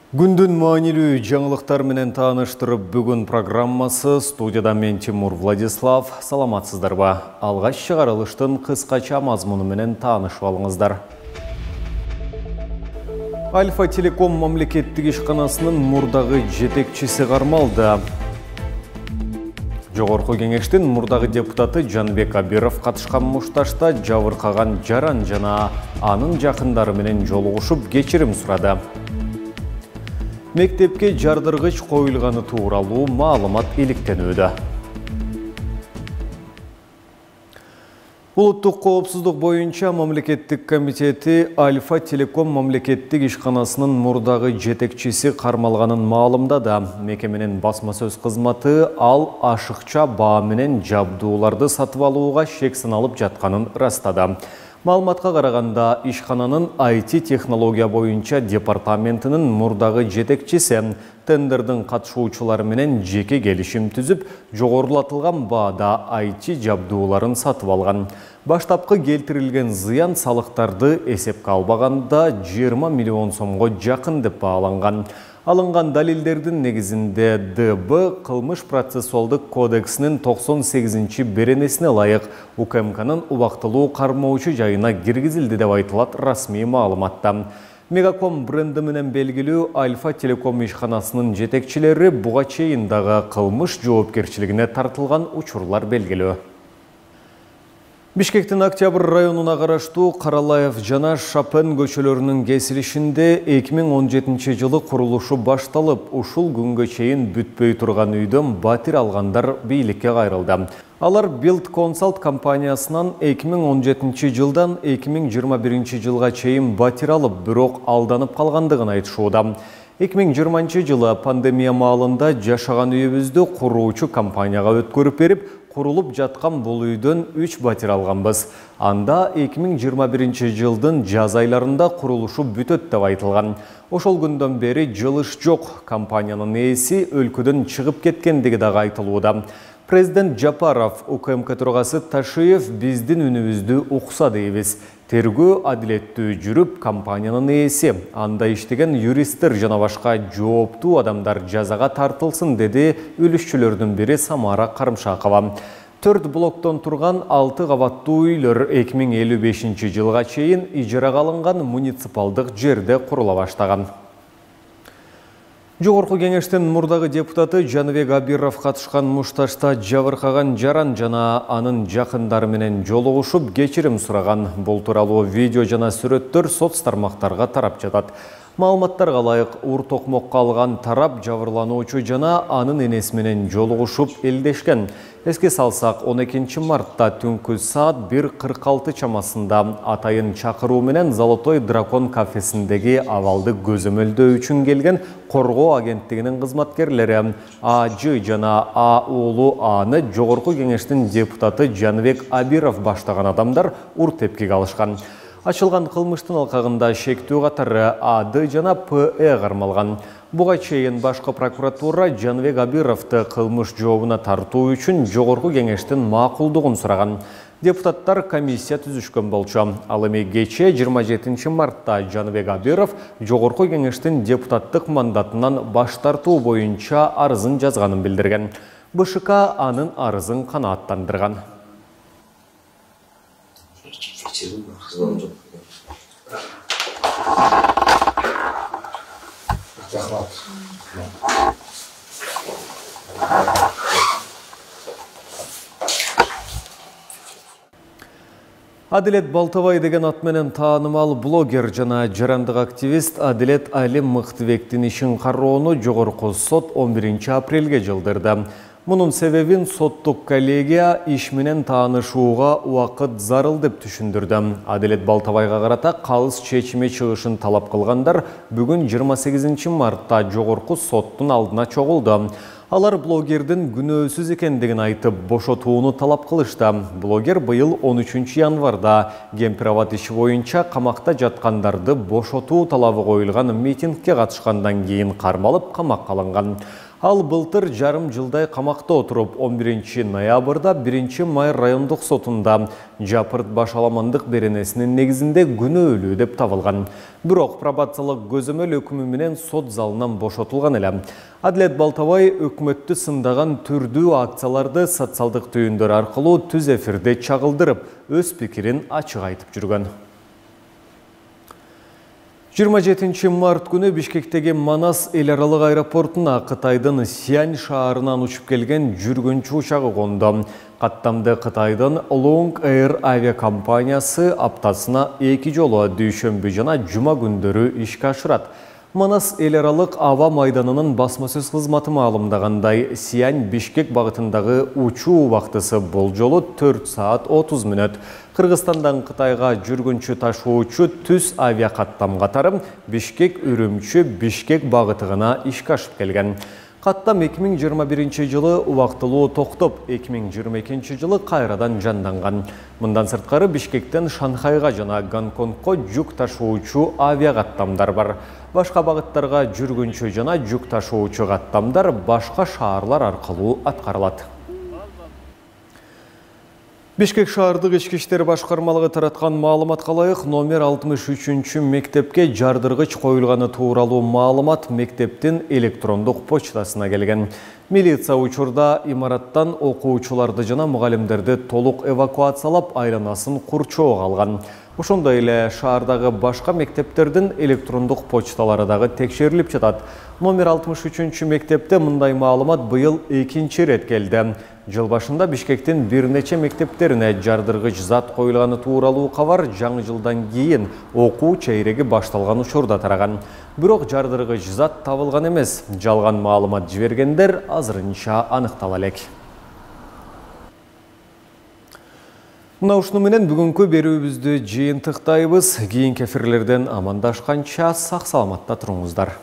Күндүн маанилүү жаңылыктар менен тааныштырып, бүгүн программасы студияда мен Тимур Владислав. Саламатсыздарбы? Алгач чыгарылыштын кыскача мазмуну менен таанышып алыңыздар. Альфа Телеком мамлекеттик ишканасынын мурдагы жетекчиси кармалды. Жогорку кеңештин мурдагы депутаты Жанбек Абиров катышкан мушташта жабыркаган жаран жана анын жакындары менен жолугушуп кечирим сурады. Мектепке жардыргыч коюлганы тууралуу маалымат иликтенүүдө. Улуттук коопсуздук боюнча мамлекеттик комитети Альфа Телеком мамлекеттик ишканасынын мурдагы жетекчиси кармалганын маалымдады. Мекеменин басма сөз кызматы ал ашыкча баа менен жабдууларды сатып алууга шек саналып жатканын ырастады. Маалыматка караганда, ишкананын IT технология боюнча департаментинин мурдагы жетекчиси тендердин катышуучулары менен жеке келишим түзүп, жогорулатылган баада IT жабдууларын сатып алган. Баштапкы келтирилген зыян салыктарды эсепке албаганда 20 миллион сомго жакын деп бааланган. Алынган далилдердин негизинде ДБ кылмыш процессуалдык кодексинин 98-чи беренесине ылайык УКМКнын убактылуу кармоочу жайына киргизилди деп айтылат расмий маалыматта. Мегаком бренди менен белгилүү Альфа Телеком ишканасынын жетекчилери буга чейин дагы кылмыш жоопкерчилигине тартылган учурлар белгилүү. Бишкектин Октябрь районуна караштуу Каралаев жана Шапен көчөлөрүнүн кесилишинде 2017 жылы курулушу башталып, ушул күнгө чейин бүтпөй турган үйдөн батир алгандар бийликке кайрылды. Алар Build Consult компаниясынан 2017 жылдан 2021 жылга чейин батир алып, бирок алданып калгандыгын айтышууда. 2020 жылы пандемия маалында жашаган үйүбүздү куруучу компанияга өткөрүп берип, курулуп жаткан бул үйдөн 3 батир алганбыз. Анда 2021 жылдын жаз айларында курулушу бүтөт деп айтылган. Ошол күндөн бери жылыш жок. Компаниянын ээси өлкөдөн чыгып кеткендиги дагы айтылууда. Президент Жапаров, УКМК төрагасы Ташиев биздин үнүбүздү укса дейбиз. Тергөө адилеттүү жүрүп, компаниянын ээси, анда иштеген юристтер жана башка жооптуу адамдар жазага тартылсын, деди үлүшчүлөрдүн бири Самара Карымшакова. 4 блоктон турган 6 кабаттуу үйлөр 2055 жылга чейин ижарага алынган муниципалдык жерде курула баштаган. Жогорку кеңештин мурдагы депутаты Жанбек Абиров катышкан мушташта жабыркаган жаран жана анын жакындары менен жолугушуп кечирим сураган. Бул тууралуу видео жана сүрөттөр соц тармактарга тарап жатат. Маалыматтарга ылайык, ур токмокко алган тарап жабырлануучу жана анын энеси менен жолугушуп элдешкен. Эске салсак, 12 мартта түнкү саат 1:46 чамасында атайын чакыруу менен Золотой дракон кафесиндеги абалды көзөмөлдөө үчүн келген коргоо агенттигинин кызматкерлери АЖ жана А уулу Аны жогорку кеңештин депутаты Жанбек Абиров баштаган адамдар ур тепкиге алышкан. Ачылган кылмыштын алкагында шектүү катары АД жана ПЭ кармалган. Буга чейин башкы прокуратура Жанбек Абировду кылмыш жообуна тартуу үчүн жогорку кеңештин макулдугун сураган. Депутаттар комиссия түзүшкөн болчу. Ал эми кечээ 27 мартта Жанбек Абиров жогорку кеңештин депутаттык мандатынан баш тартуу боюнча арызын жазганын билдирген. БШК анын арызын канааттандырган. Адилет Балтабай деген ат менен таанымал блогер жана жарандык активист Адилет Али Мыктыбектин ишин кароону жогорку сот 11 апрелге жылдырды. Мунун себебин соттук коллегия иш менен таанышууга убакыт зарыл деп түшүндүрдү. Адилет Балтабайга карата калыс чечими чыгышын талап кылгандар бүгүн 28 мартта жогорку соттун алдына чогулду. Алар блогердин күнөөсүз экендигин айтып, бошотууну талап кылышты. Блогер быйыл 13 январда Кемпир-Абад иши боюнча камакта жаткандарды бошотуу талабы коюлган митингке катышкандан кийин кармалып камакка алынган. Ал былтыр жарым жылдай камакта отуруп, 11 ноябрда 1 май райондук сотунда жапырт башаламандык беренесинин негизинде күнөөлүү деп табылган. Бирок пробациялык көзөмөл өкүмү менен сот залынан бошотулган эле. Адилет Балтабай өкмөттү сындаган түрдүү акцияларды социалдык түйүндөр аркылуу түз эфирде чагылдырып, өз пикирин ачык айтып жүргөн. 27 март күнү Бишкектеги Манас эл аралык аэропортуна Кытайдын Сиань шаарынан учуп келген жүргүнчү учагы конду. Каттамды Кытайдын Long Air авиакомпаниясы аптасына 2 жолу дүйшөмбү жана жума күндөрү ишке ашырат. Манас эл аралык аба майданынын басма-сөз кызматы маалымдагандай, Сиань Бишкек багытындагы учуу убактысы болжолу 4 саат 30 мүнөт. Кыргызстандан Кытайга жүргүнчү ташуучу түз авиакаттам катары Бишкек Үрүмчү Бишкек багытыгына ишке ашып келген. Каттам 2021 жылы убактылуу токтоп, 2022 жылы кайрадан жанданган. Мындан сырткары Бишкектен Шанхайга жана Гонконгко жүк ташуучу авиакаттамдар бар. Башка багыттарга жүргүнчү жана жүк ташуучу каттамдар башка шаарлар аркылуу аткарылат. Бишкек шаардык ички иштер башкармалыгы тараткан маалыматка ылайык, номер 63 мектепке жардыргыч коюлганы тууралуу маалымат мектептин электрондук почтасына келген. Милиция учурда имараттан окуучуларды жана мугалимдерди толук эвакуациялап, айланасын курчоого алган. Ошондой эле шаардагы башка мектептердин электрондук почталары дагы текшерилип жатат. Номер 63 мектепте мындай маалымат быйыл 2-нчи рет келди. Жыл башында Бишкектин бир нече мектептерине жардыргыч зат коюлганы тууралуу кабар жаңы жылдан кийин окуу чейреги башталган учурда тараган. Бирок жардыргыч зат табылган эмес. Жалган маалымат жибергендер азырынча аныктала элек. Мына ушуну менен бүгүнкү берүүбүздү жыйынтыктайбыз. Кийинки эфирлерден амандашканча сак саламатта туруңуздар.